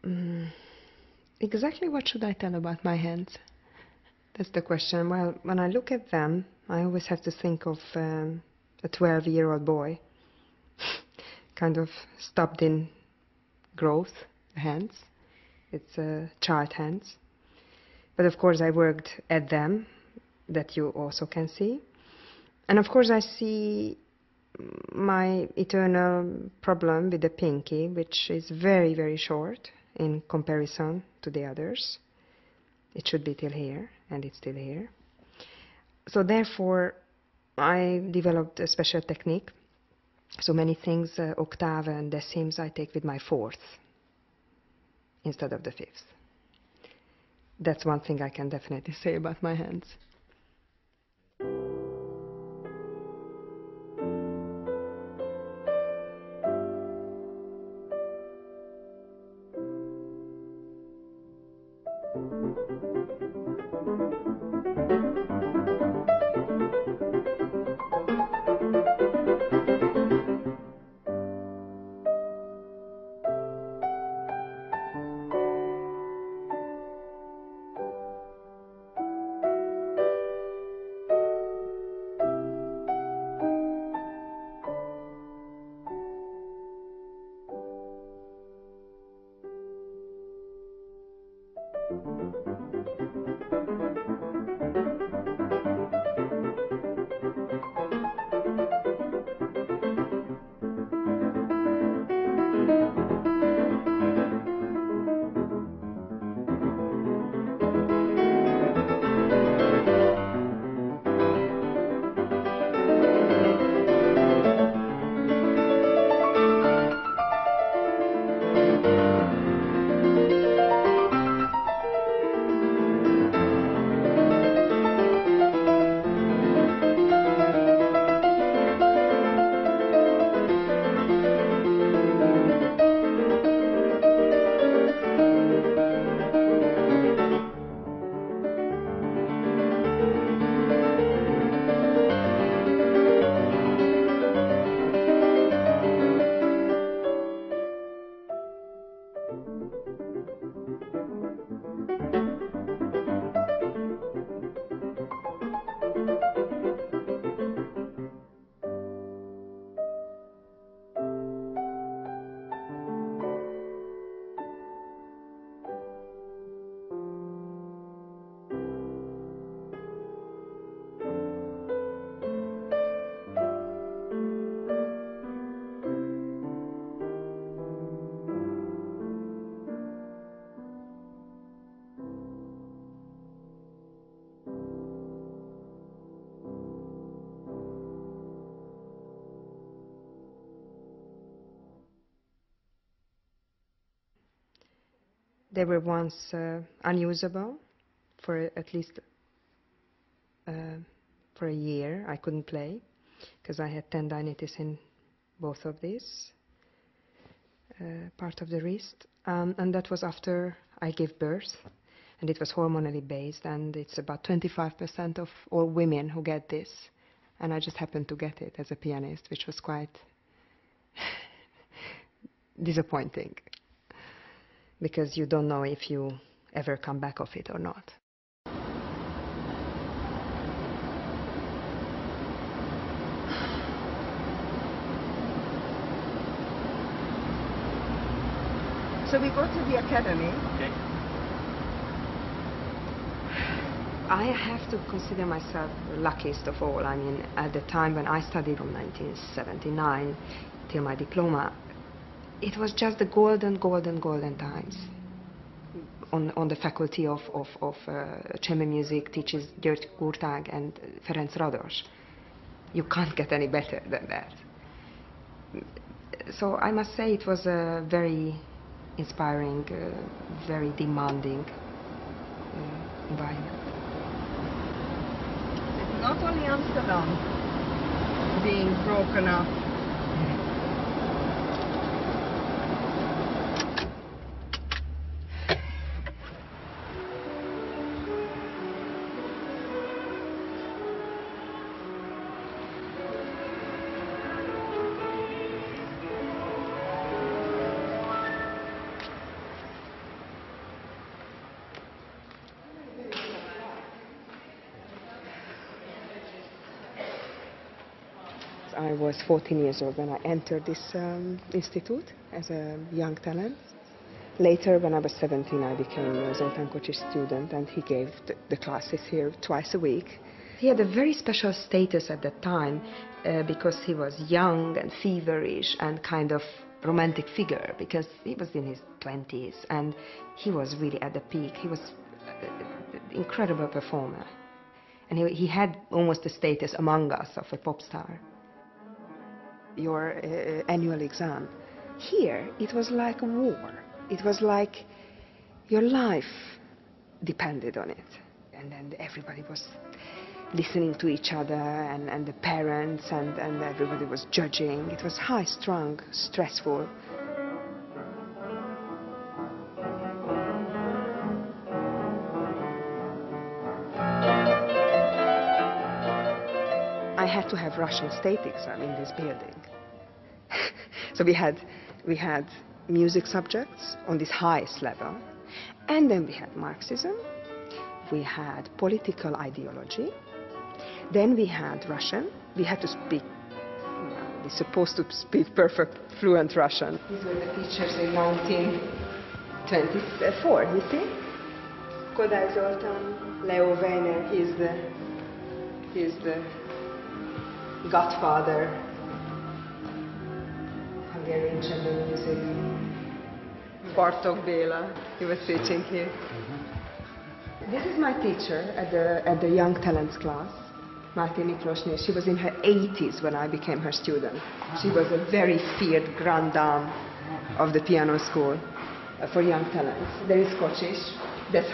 Mm, exactly what should I tell about my hands? That's the question. Well, when I look at them, I always have to think of a 12-year-old boy, kind of stopped in growth, hands. It's child hands. But of course I worked at them, that you also can see. And of course I see my eternal problem with the pinky, which is very, very short in comparison to the others. It should be till here, and it's still here. So therefore, I developed a special technique. So many things, octave and decimes, I take with my fourth instead of the fifth. That's one thing I can definitely say about my hands. They were once unusable for at least for a year. I couldn't play because I had tendinitis in both of these part of the wrist, and that was after I gave birth, and it was hormonally based, and it's about 25% of all women who get this, and I just happened to get it as a pianist, which was quite disappointing, because you don't know if you ever come back of it or not. So we go to the academy. Okay. I have to consider myself the luckiest of all. I mean, at the time when I studied from 1979 till my diploma, it was just the golden times. On the faculty of chamber music teaches György Kurtág and Ferenc Rados. You can't get any better than that. So I must say it was a very inspiring, very demanding environment. It's not only Amsterdam being broken up. I was 14 years old when I entered this institute as a young talent. Later, when I was 17, I became a Zoltán Kocsis student, and he gave the classes here twice a week. He had a very special status at that time because he was young and feverish and kind of romantic figure, because he was in his 20s and he was really at the peak. He was an incredible performer. And he had almost the status among us of a pop star. Your annual exam. Here, it was like a war. It was like your life depended on it. And then everybody was listening to each other, and the parents, and everybody was judging. It was high-strung, stressful. I had to have Russian state exam in this building. So we had music subjects on this highest level, and then we had Marxism, we had political ideology, then we had Russian. We had to speak, we're supposed to speak perfect, fluent Russian. These were the teachers in 1924, you see? Kodály Zoltán, Leo Weiner, he's the godfather, Hungarian chamber music. Bartók Béla, he was teaching here. This is my teacher at the Young Talents class, Máté Miklósné. She was in her 80s when I became her student. She was a very feared grande dame of the piano school for young talents. There is Kocsis. That's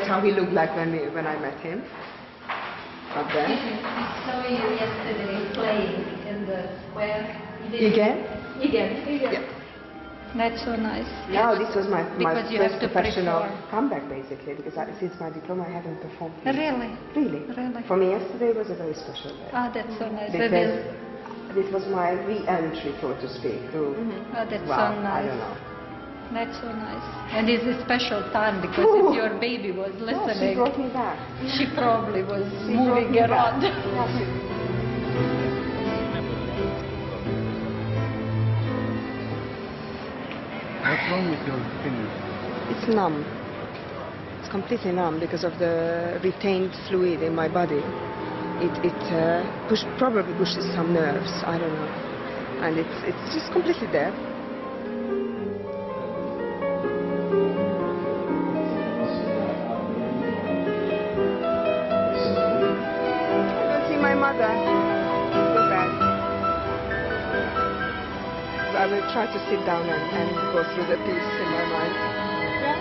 how he looked like when I met him. Up there. I saw you yesterday playing in the square. Again? Again. Yeah. That's so nice. Now this was my first professional perform. comeback, basically, because since my diploma I haven't performed. Really? Really? Really? For me, yesterday was a very special day. Ah, that's so nice. Because it was my re-entry, so to speak. To, Oh, that's wow, so nice. I don't know. That's so nice. And it's a special time because if your baby was Yeah, listening, she brought me back. she probably was She brought moving me around. back. Yeah, What's wrong with your finger? It's numb. It's completely numb because of the retained fluid in my body. It probably pushes some nerves, I don't know. And it's just completely there. I don't see my mother. So bad. I will try to sit down and go through the piece in my mind. Yeah?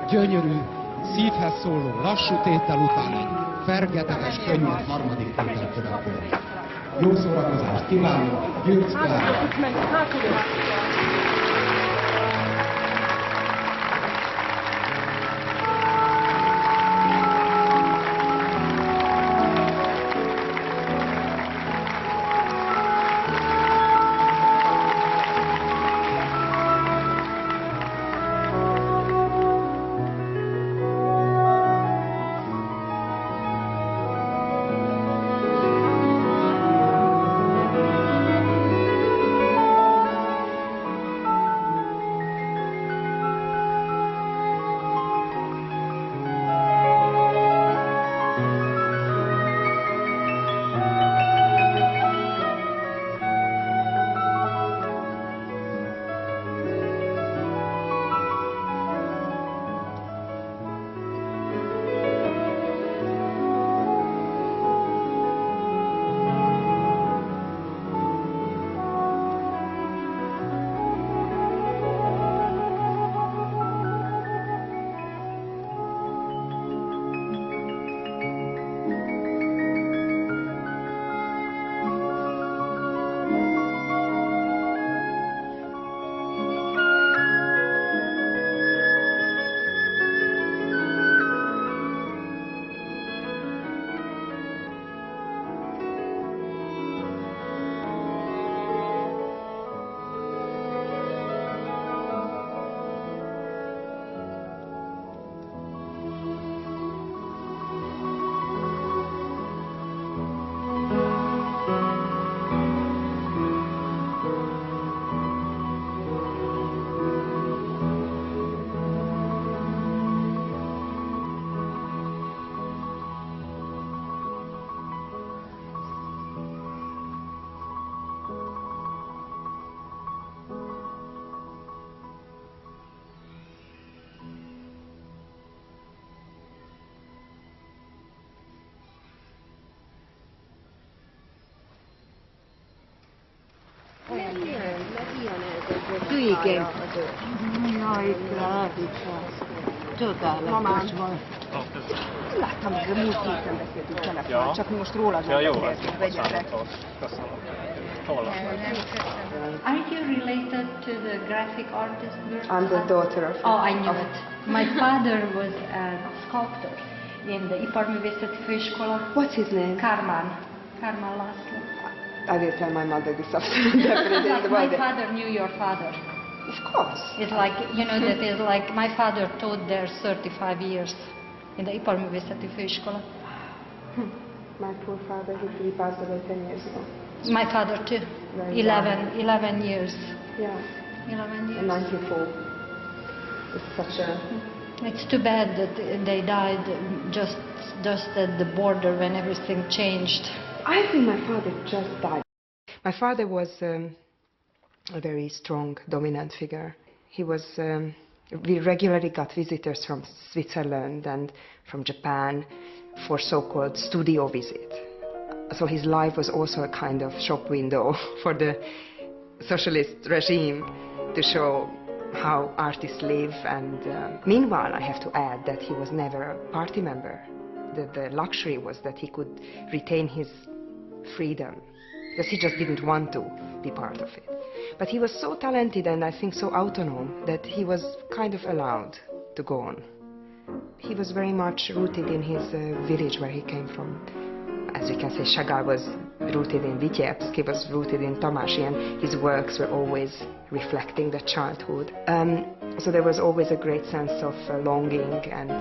Gyönyörű, szívhez szóló, lassú tétel után egy fergeteges, könnyed harmadik tétel következik. Jó szórakozást kívánok, Győrc Klára! do you again? Jaj, Klárika. Csodálatos van. Láttam, hogy a múlt héten beszéltünk telefonon, csak most rólad Ja, jó, beszéltünk, vegyelek. köszönöm. Hol Are you related to the graphic artist? I'm the daughter of... Oh, I knew it. My father was a sculptor in the Iparművészeti Főiskola. What's his name? Kármán László. I will tell my mother this afternoon. Definitely. Like about my it. father knew your father. Of course. It's like, you know, that is like my father taught there 35 years in the Iparművészeti Főiskola. My poor father, he passed away 10 years ago. My father too. Very 11 years. Yeah, 11 years. in 94. It's such a... It's too bad that they died just at the border when everything changed. I think my father just died. My father was a very strong, dominant figure. He was... we regularly got visitors from Switzerland and from Japan for so-called studio visit. So his life was also a kind of shop window for the socialist regime to show how artists live. And meanwhile, I have to add that he was never a party member. The luxury was that he could retain his freedom, because he just didn't want to be part of it. But he was so talented and I think so autonomous that he was kind of allowed to go on. He was very much rooted in his village where he came from. As you can say, Chagall was rooted in Vitebsk, he was rooted in Tamási, and his works were always reflecting the childhood. So there was always a great sense of longing and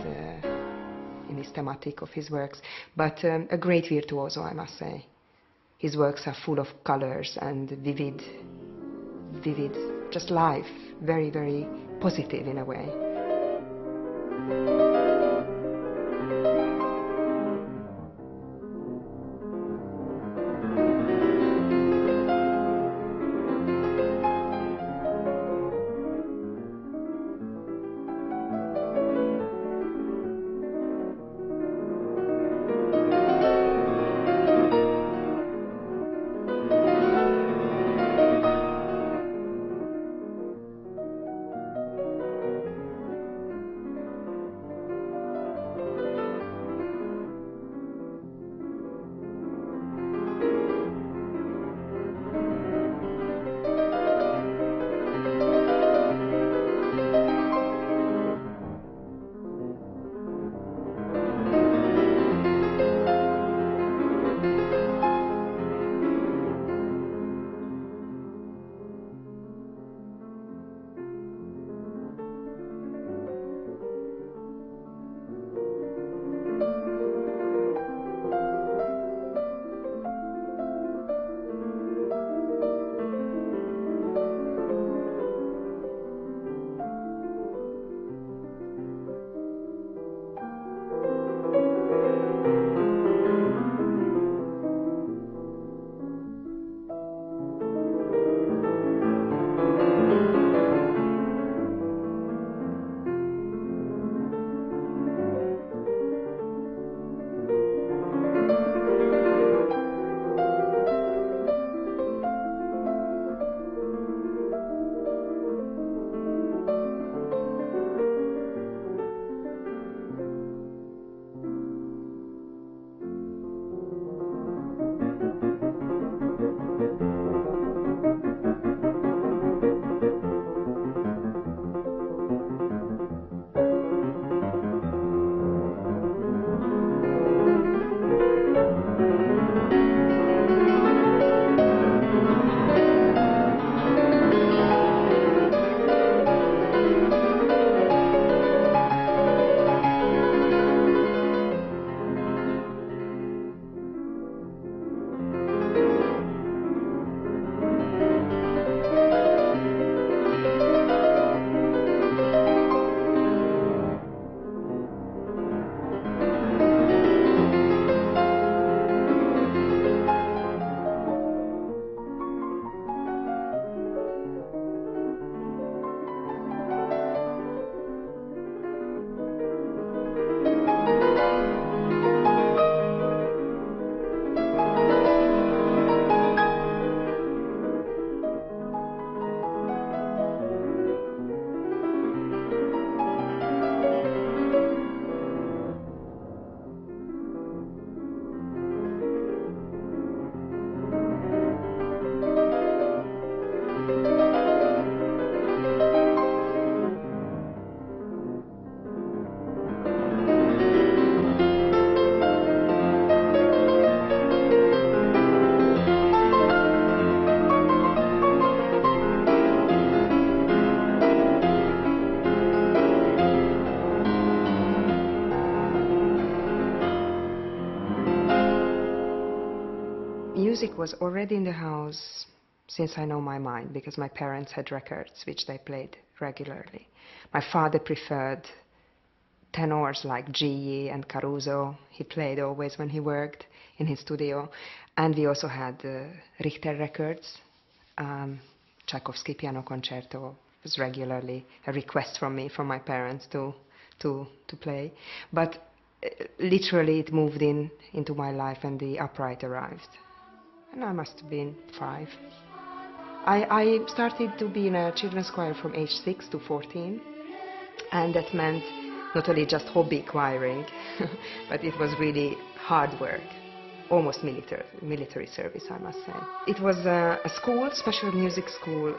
in his thematic of his works, but a great virtuoso, I must say. His works are full of colors and vivid, just life, very, very positive in a way. music was already in the house since I know my mind, because my parents had records which they played regularly. My father preferred tenors like Gigli and Caruso. He played always when he worked in his studio. And we also had Richter records. Tchaikovsky piano concerto was regularly a request from me, from my parents to play. But literally it moved into my life when the upright arrived. And I must have been 5. I started to be in a children's choir from age 6 to 14. And that meant not only just hobby choiring, but it was really hard work, almost military service, I must say. It was a school, special music school,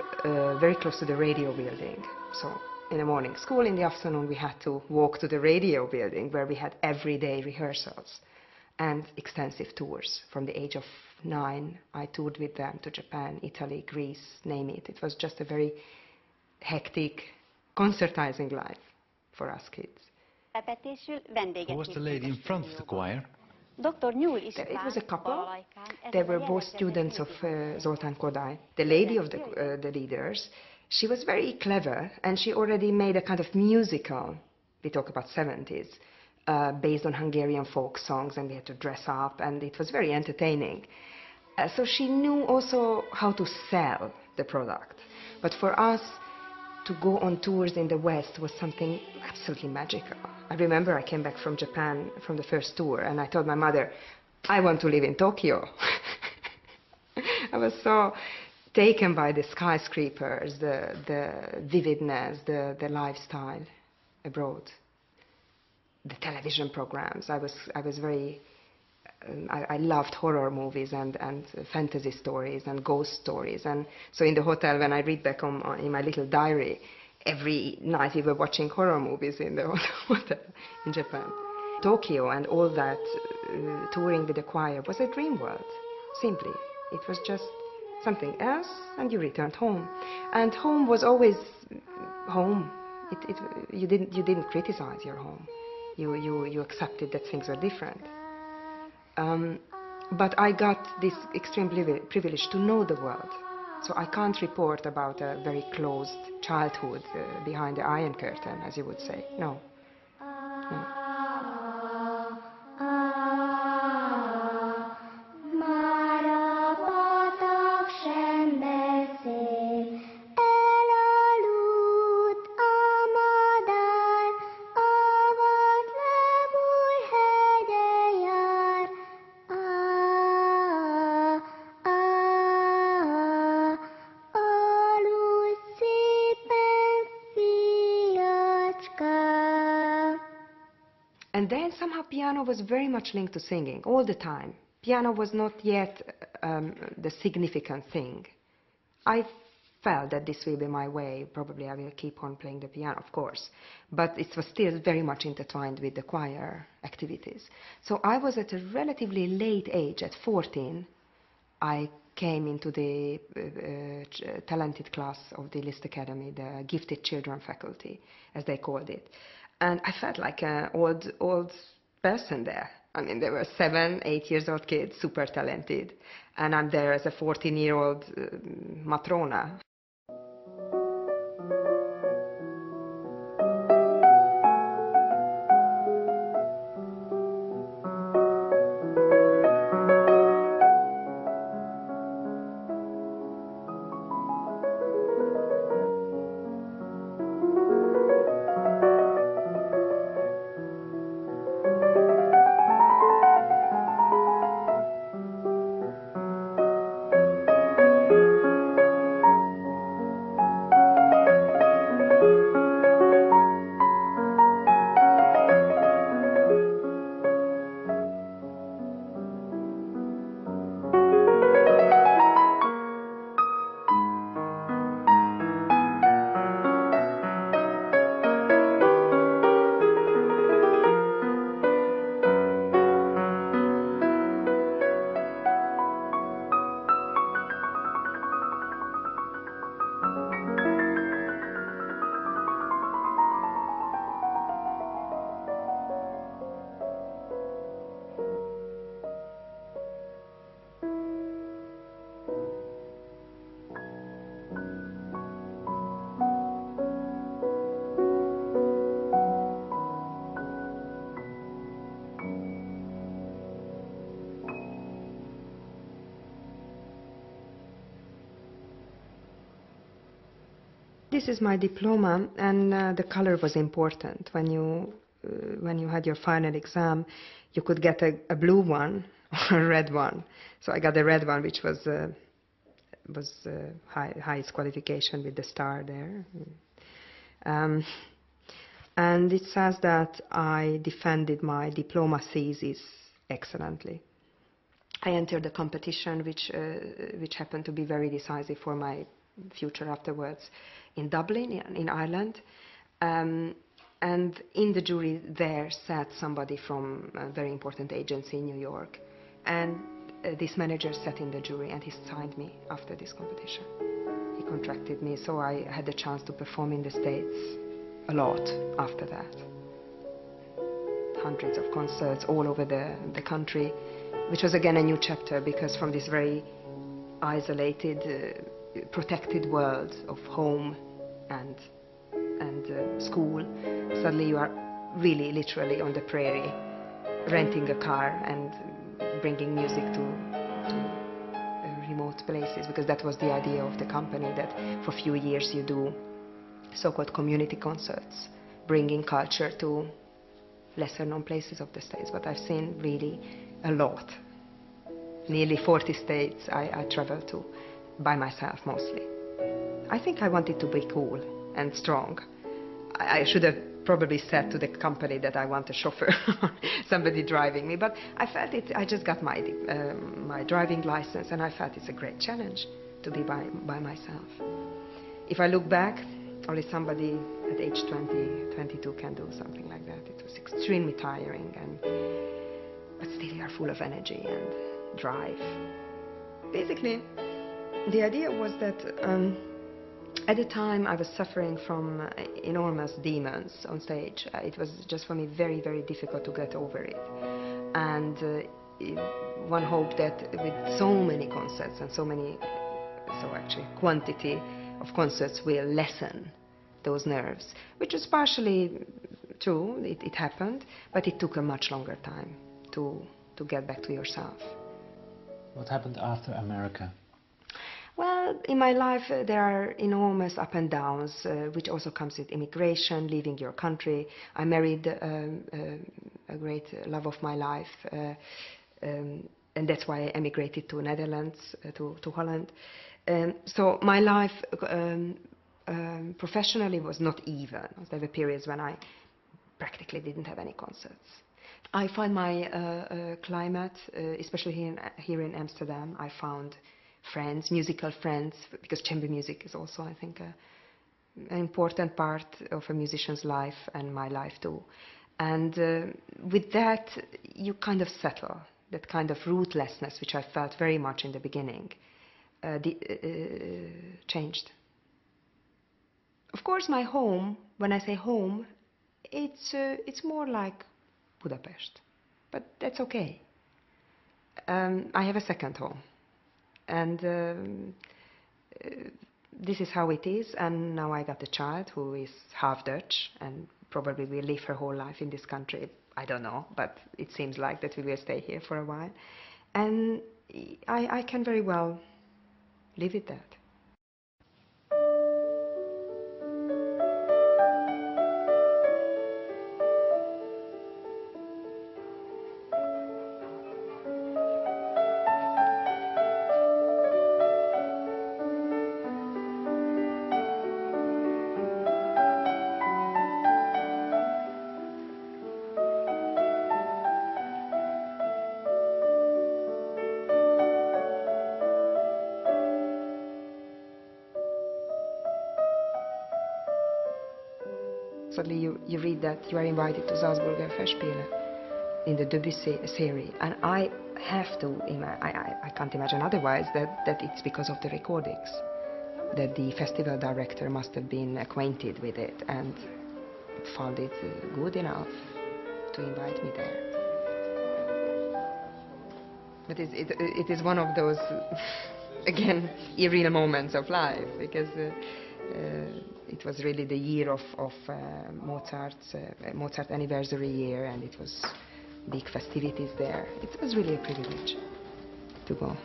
very close to the radio building. So in the morning school, in the afternoon we had to walk to the radio building where we had everyday rehearsals and extensive tours. From the age of 9, I toured with them to Japan, Italy, Greece, name it. It was just a very hectic, concertizing life for us kids. Who was the lady in front of the choir? It was a couple. They were both students of Zoltán Kodály. The lady of the leaders, she was very clever, and she already made a kind of musical, we talk about 70s, based on Hungarian folk songs, and we had to dress up, and it was very entertaining. So she knew also how to sell the product. But for us, to go on tours in the West was something absolutely magical. I remember I came back from Japan from the first tour, and I told my mother, I want to live in Tokyo. I was so taken by the skyscrapers, the vividness, the lifestyle abroad, the television programs. I was very, I loved horror movies and fantasy stories and ghost stories. And so in the hotel, when I read back in my little diary, every night we were watching horror movies in the hotel in Japan. Tokyo and all that touring with the choir was a dream world, simply. It was just something else, and you returned home. And home was always home. You didn't criticize your home. You accepted that things were different. But I got this extreme privilege to know the world. So I can't report about a very closed childhood behind the Iron Curtain, as you would say. No. No. And then somehow piano was very much linked to singing, all the time. Piano was not yet the significant thing. I felt that this will be my way. Probably I will keep on playing the piano, of course. But it was still very much intertwined with the choir activities. So I was at a relatively late age, at 14, I came into the talented class of the Liszt Academy, the gifted children faculty, as they called it. And I felt like an old person there. I mean, there were 7, 8 years old kids, super talented. And I'm there as a 14-year-old matrona. This is my diploma, and the color was important. When you had your final exam, you could get a blue one or a red one. So I got the red one, which was highest qualification with the star there. And it says that I defended my diploma thesis excellently. I entered a competition which happened to be very decisive for my future afterwards in Dublin, in Ireland. And in the jury there sat somebody from a very important agency in New York. And this manager sat in the jury and he signed me after this competition. He contracted me, so I had the chance to perform in the States a lot after that. Hundreds of concerts all over the country, which was again a new chapter, because from this very isolated, protected world of home and school, suddenly you are really literally on the prairie, renting a car and bringing music to remote places, because that was the idea of the company, that for a few years you do so-called community concerts, bringing culture to lesser-known places of the States. But I've seen really a lot. Nearly 40 states I traveled to by myself mostly. I think I wanted to be cool and strong. I should have probably said to the company that I want a chauffeur, somebody driving me, but I felt it. I just got my driving license, and I felt it's a great challenge to be by myself. If I look back, only somebody at age 20, 22 can do something like that. It was extremely tiring, but still you are full of energy and drive. Basically, the idea was that at the time I was suffering from enormous demons on stage. It was just for me very, very difficult to get over it. And one hoped that with so many concerts and so actually quantity of concerts will lessen those nerves, which was partially true. It happened, but it took a much longer time to get back to yourself. What happened after America? Well, in my life there are enormous ups and downs, which also comes with immigration, leaving your country. I married a great love of my life, and that's why I emigrated to Netherlands, to Holland. So my life professionally was not even. There were periods when I practically didn't have any concerts. I find my climate, especially here in Amsterdam, I found friends, musical friends, because chamber music is also, I think, an important part of a musician's life, and my life too. And with that, you kind of settle. That kind of rootlessness, which I felt very much in the beginning, changed. Of course, my home, when I say home, it's more like Budapest, but that's okay. I have a second home, and this is how it is. And now I got a child who is half Dutch and probably will live her whole life in this country. I don't know, but it seems like that we will stay here for a while, and I can very well live with that. Suddenly you read that you are invited to Salzburger Festspiele in the Debussy series, and I have to, I can't imagine otherwise, that it's because of the recordings, that the festival director must have been acquainted with it and found it good enough to invite me there. But it is one of those, again, irreal moments of life, because it was really the year of Mozart anniversary year, and it was big festivities there. It was really a privilege to go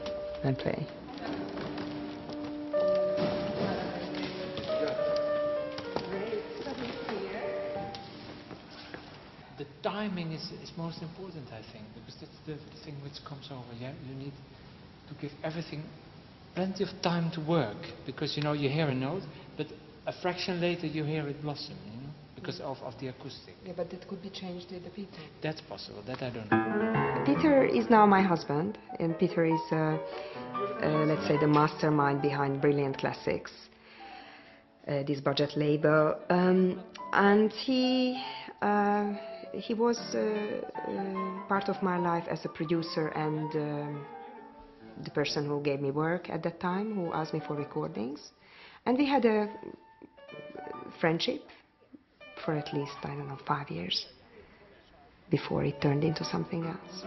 and play. timing is most important, I think, because that's the thing which comes over. Yeah, you need to give everything plenty of time to work, because you know you hear a note, but a fraction later you hear it blossom, you know, because of the acoustic. Yeah, but that could be changed with the people. That's possible. That I don't know. Peter is now my husband, and Peter is, let's say, the mastermind behind Brilliant Classics, this budget label, and he was part of my life as a producer and the person who gave me work at that time, who asked me for recordings, and we had a friendship for at least, I don't know, 5 years before it turned into something else.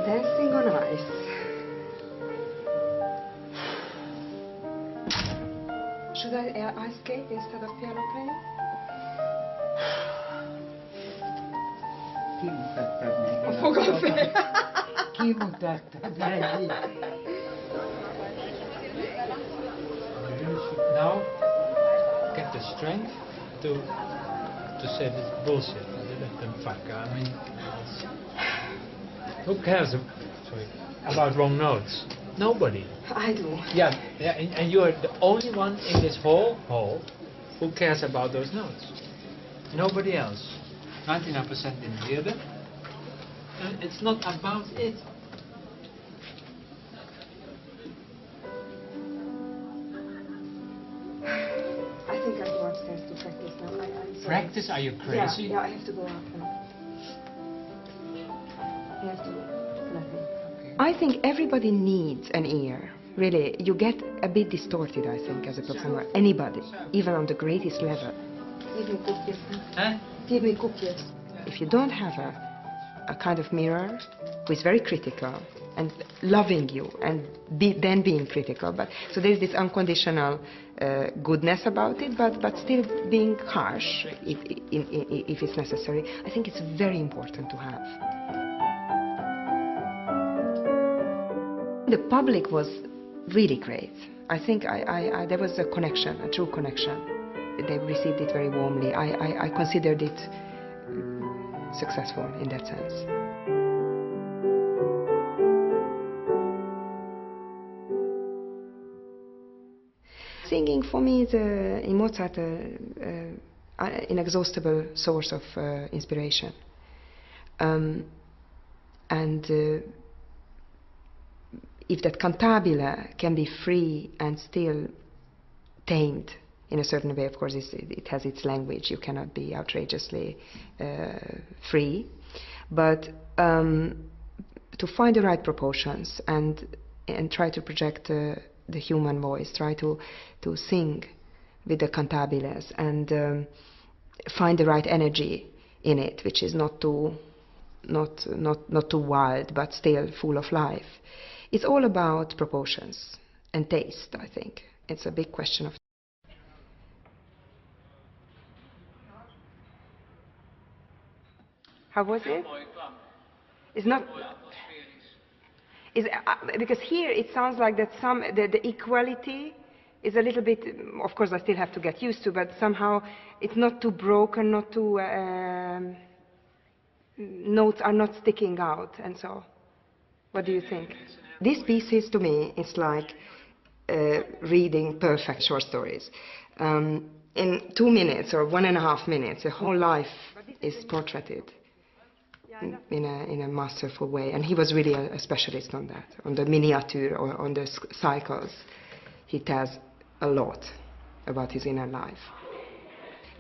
Dancing on ice. Should I ice skate instead of piano playing? Kimutattad neki. A fogam fel. Kimutattad neki. You should now get the strength to say this bullshit. I mean, who cares about wrong notes? Nobody. I do. Yeah, and you're the only one in this whole hall who cares about those notes. Nobody else. 99% in theater. And it's not about it. I think I'll go upstairs to practice now. I'm sorry. Practice? Are you crazy? Yeah, I have to go up now. I have to go. Nothing. Okay. I think everybody needs an ear. Really, you get a bit distorted, I think, as a performer. Anybody, even on the greatest level. Give me cookies. Huh? Give me cookies. If you don't have a kind of mirror who is very critical and loving you and then being critical, but so there's this unconditional goodness about it, but still being harsh if it's necessary. I think it's very important to have. The public was really great. I think there was a connection, a true connection. They received it very warmly. I considered it successful in that sense. singing for me is, in Mozart, inexhaustible source of inspiration. And if that cantabile can be free and still tamed in a certain way, of course, it has its language. You cannot be outrageously free. But to find the right proportions and try to project the human voice, try to sing with the cantabiles and find the right energy in it, which is not too wild, but still full of life. It's all about proportions and taste, I think. It's a big question of. How was it? It's not. Because here it sounds like that the equality is a little bit, of course I still have to get used to, but somehow it's not too broken, not too, notes are not sticking out, and so. What do you think? This piece is, to me, it's like reading perfect short stories. In 2 minutes or 1.5 minutes, a whole life is portraited in a masterful way, and he was really a specialist on that, on the miniature or on the cycles. He tells a lot about his inner life.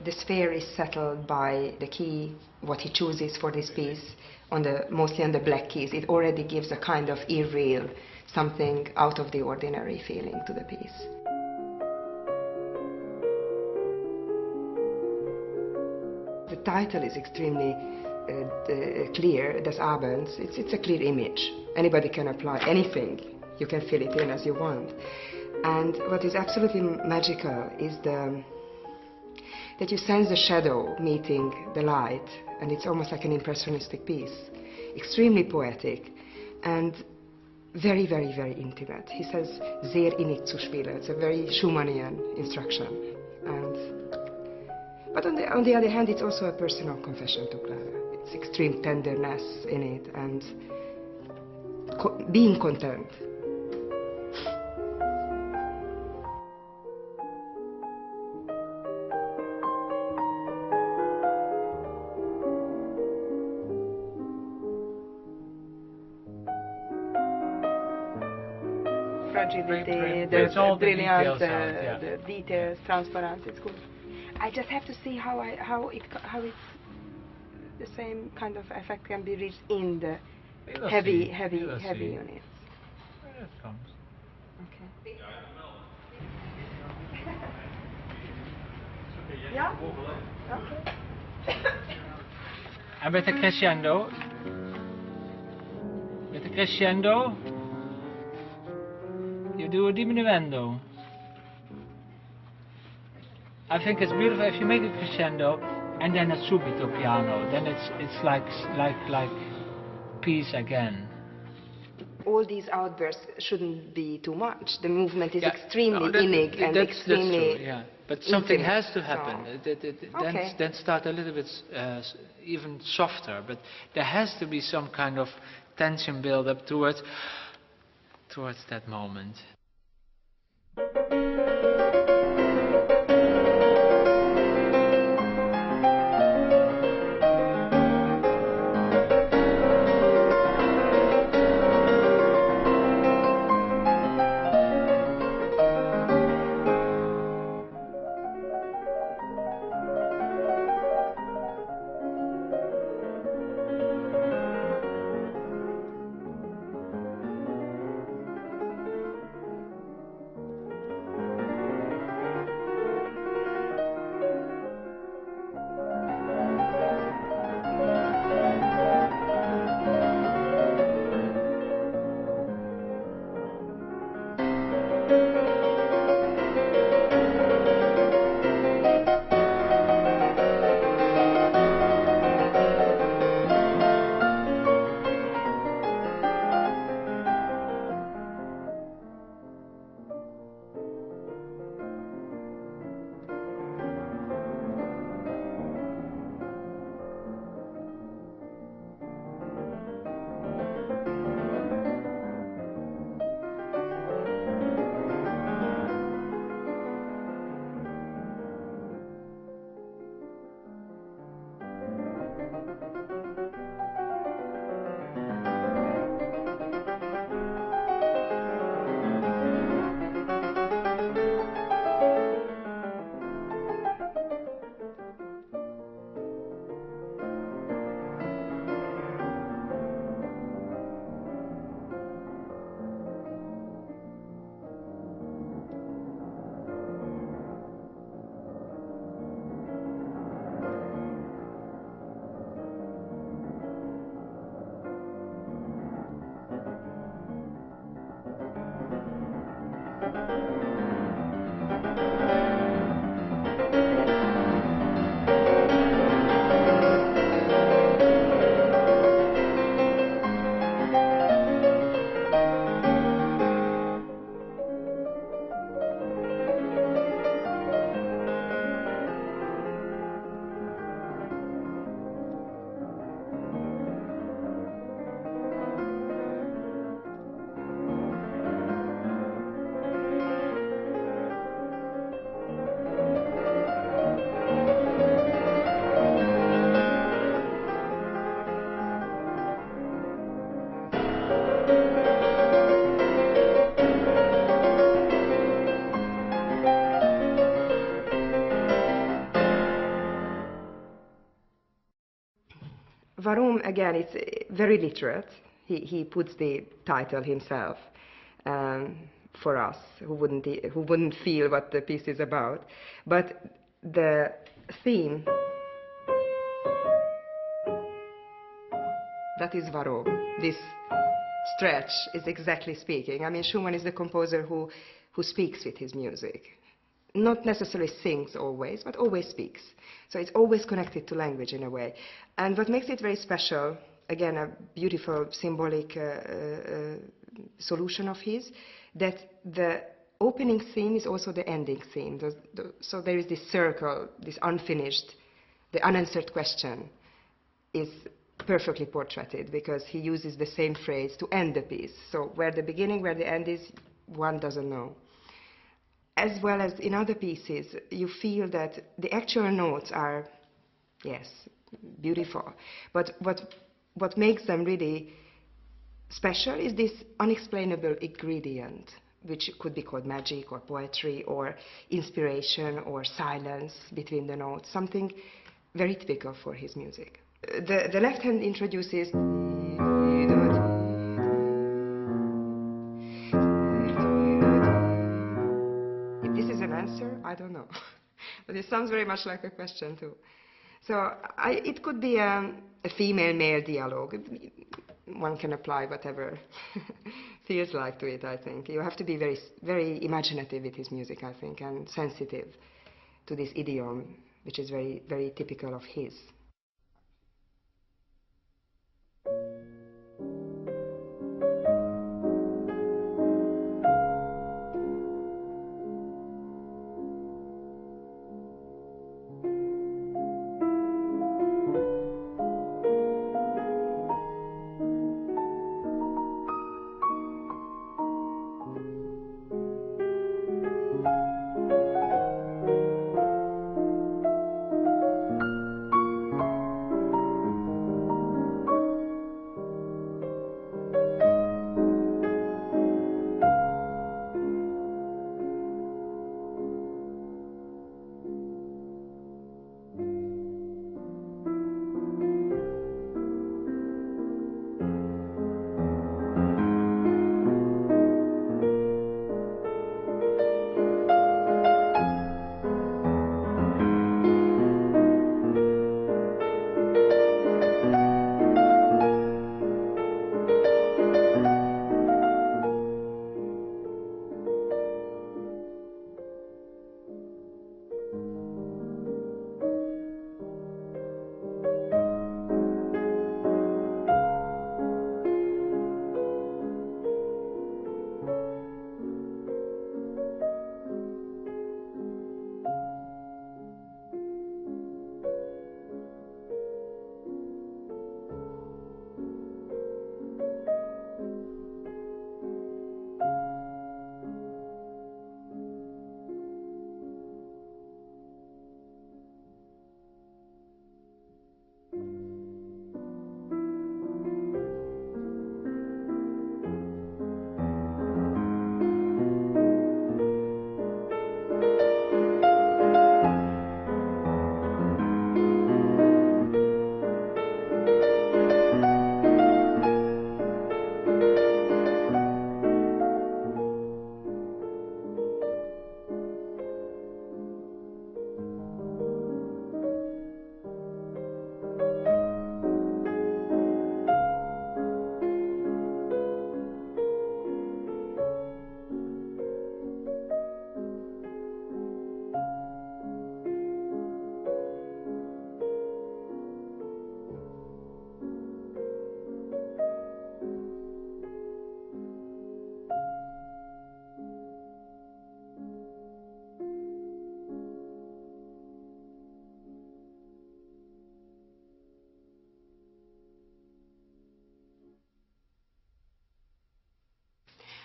The sphere is settled by the key, what he chooses for this piece, mostly on the black keys. It already gives a kind of irreal, something out of the ordinary feeling to the piece. The title is extremely clear, Das Abends. It's a clear image. Anybody can apply anything. You can fill it in as you want. And what is absolutely magical is that you sense the shadow meeting the light, and it's almost like an impressionistic piece. Extremely poetic and very, very, very intimate. He says, sehr innig zu spielen. It's a very Schumannian instruction. But on the other hand, it's also a personal confession to Clara. It's extreme tenderness in it and being content. Fragility, the brilliance, the details, transparency. It's good. I just have to see how it's the same kind of effect can be reached in the heavy units. There it comes. Okay. Yeah. Okay. En met de crescendo. Met de crescendo. You do a diminuendo. I think it's beautiful if you make a crescendo and then a subito piano. Then it's like peace again. All these outbursts shouldn't be too much. The movement is extremely innig and extremely. That's true, yeah. But something intimate, has to happen. Okay. Then start a little bit even softer. But there has to be some kind of tension build up towards that moment. Varom, again, it's very literate. He puts the title himself for us, who wouldn't feel what the piece is about. But the theme, that is Varom. This stretch is exactly speaking. I mean, Schumann is the composer who speaks with his music. Not necessarily sings always, but always speaks. So it's always connected to language in a way. And what makes it very special, again, a beautiful symbolic solution of his, that the opening theme is also the ending theme. So there is this circle, this unfinished, the unanswered question is perfectly portraited because he uses the same phrase to end the piece. So where the beginning, where the end is, one doesn't know. As well as in other pieces, you feel that the actual notes are, yes, beautiful. But what makes them really special is this unexplainable ingredient, which could be called magic or poetry or inspiration or silence between the notes, something very typical for his music. The left hand introduces answer? I don't know. But it sounds very much like a question too. So it could be a female-male dialogue. One can apply whatever feels like to it, I think. You have to be very, very imaginative with his music, I think, and sensitive to this idiom, which is very, very typical of his.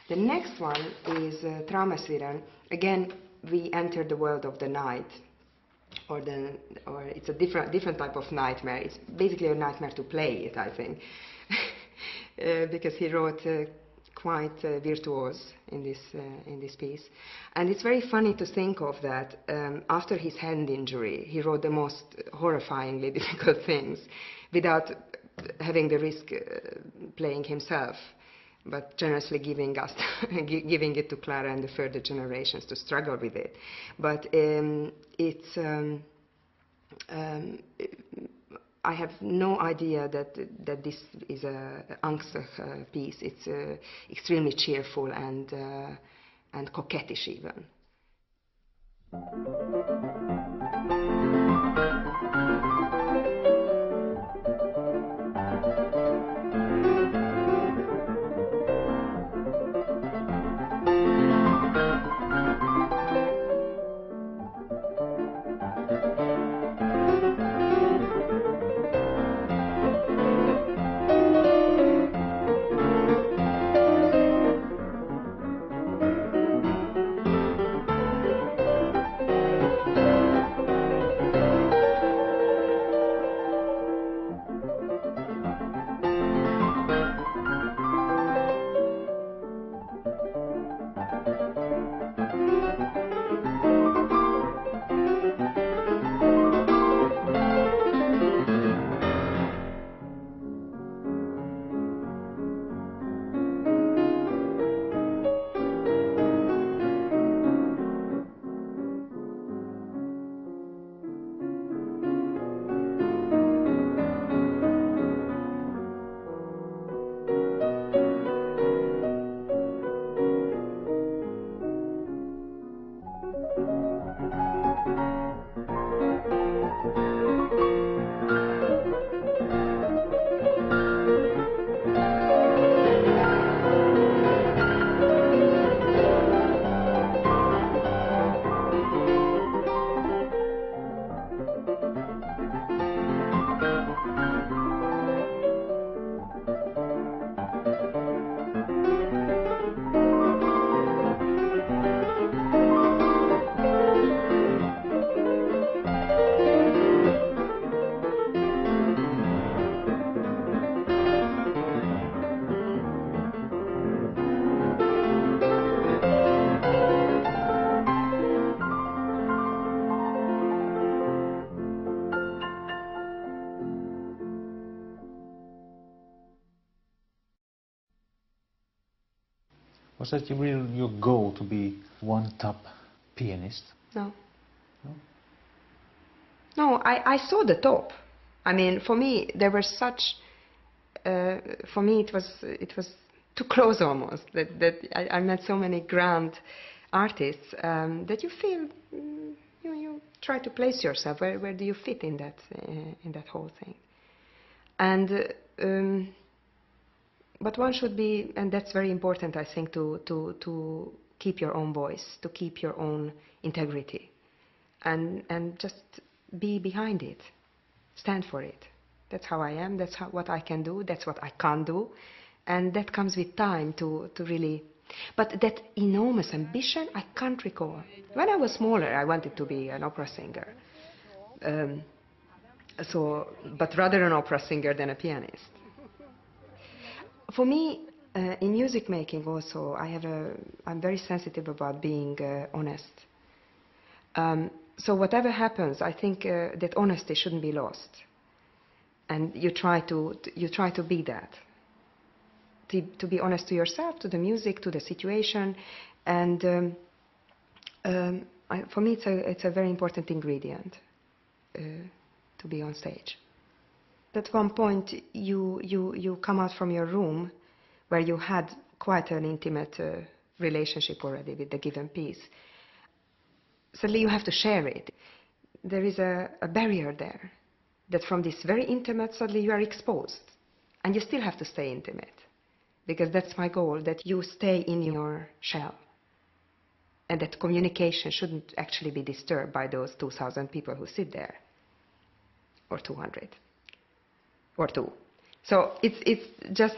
The next one is Traumesviren. Again, we enter the world of the night, or it's a different type of nightmare. It's basically a nightmare to play it, I think, because he wrote quite virtuose in this piece. And it's very funny to think of that after his hand injury, he wrote the most horrifyingly difficult things without having the risk playing himself, but generously giving it to Clara and the further generations to struggle with it. But I have no idea that this is a angstig piece. It's extremely cheerful and coquettish even. Was that really your goal, to be one top pianist? No. No? No, I saw the top. I mean, for me, there were such. For me, it was too close almost. That I met so many grand artists that you feel you try to place yourself. Where do you fit in that whole thing? And. But one should be, and that's very important, I think, to keep your own voice, to keep your own integrity, and just be behind it, stand for it. That's how I am. That's what I can do. That's what I can't do, and that comes with time to really. But that enormous ambition, I can't recall. When I was smaller, I wanted to be an opera singer. But rather an opera singer than a pianist. For me, in music making also, I'm very sensitive about being honest. So whatever happens, I think that honesty shouldn't be lost, and you try to be that. To be honest to yourself, to the music, to the situation, and for me, it's a very important ingredient to be on stage. At one point, you come out from your room where you had quite an intimate relationship already with the given piece. Suddenly you have to share it. There is a barrier there, that from this very intimate, suddenly you are exposed. And you still have to stay intimate, because that's my goal, that you stay in your shell. And that communication shouldn't actually be disturbed by those 2,000 people who sit there, or 200. Or two. So it's just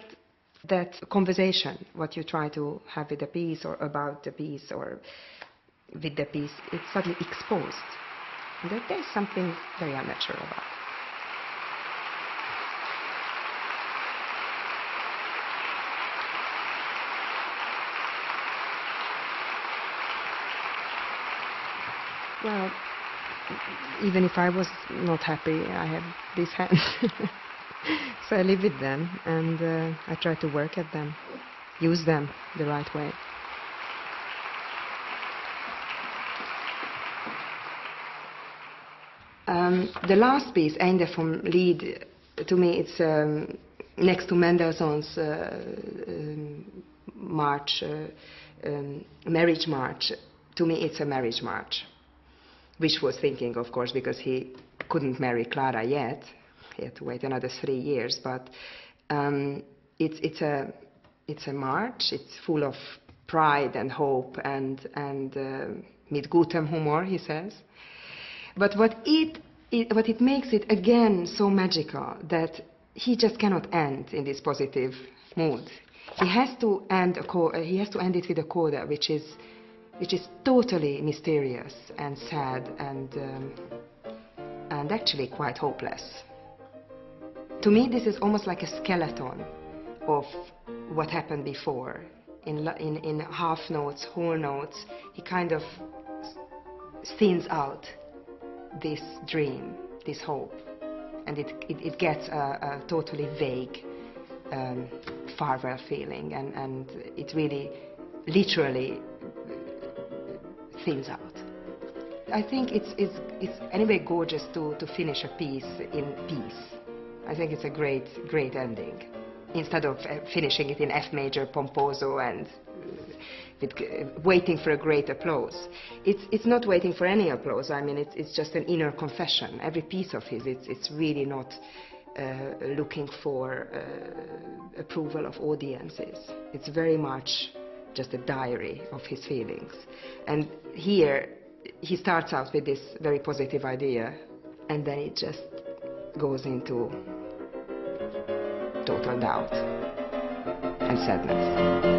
That conversation, what you try to have with the piece or about the piece or with the piece, it's suddenly exposed. There's something very unnatural about it. Well, even if I was not happy, I have these hands. So I live with them, and I try to work at them, use them the right way. The last piece, Einde vom Lied, to me it's next to Mendelssohn's march, marriage march. To me it's a marriage march. Wishful thinking, of course, because he couldn't marry Clara yet. He had to wait another 3 years, but it's a march. It's full of pride and hope and mit gutem Humor, he says. But what it makes it again so magical that he just cannot end in this positive mood. He has to end it with a coda which is totally mysterious and sad and actually quite hopeless. To me, this is almost like a skeleton of what happened before. In half notes, whole notes, he kind of sings out this dream, this hope, and it gets a totally vague farewell feeling, and it really, literally things out. I think it's anyway gorgeous to finish a piece in peace. I think it's a great ending, instead of finishing it in F major pomposo and waiting for a great applause. It's not waiting for any applause. I mean, it's just an inner confession. Every piece of his, it's really not looking for approval of audiences. It's very much just a diary of his feelings. And here, he starts out with this very positive idea, and then it just goes into total doubt and sadness.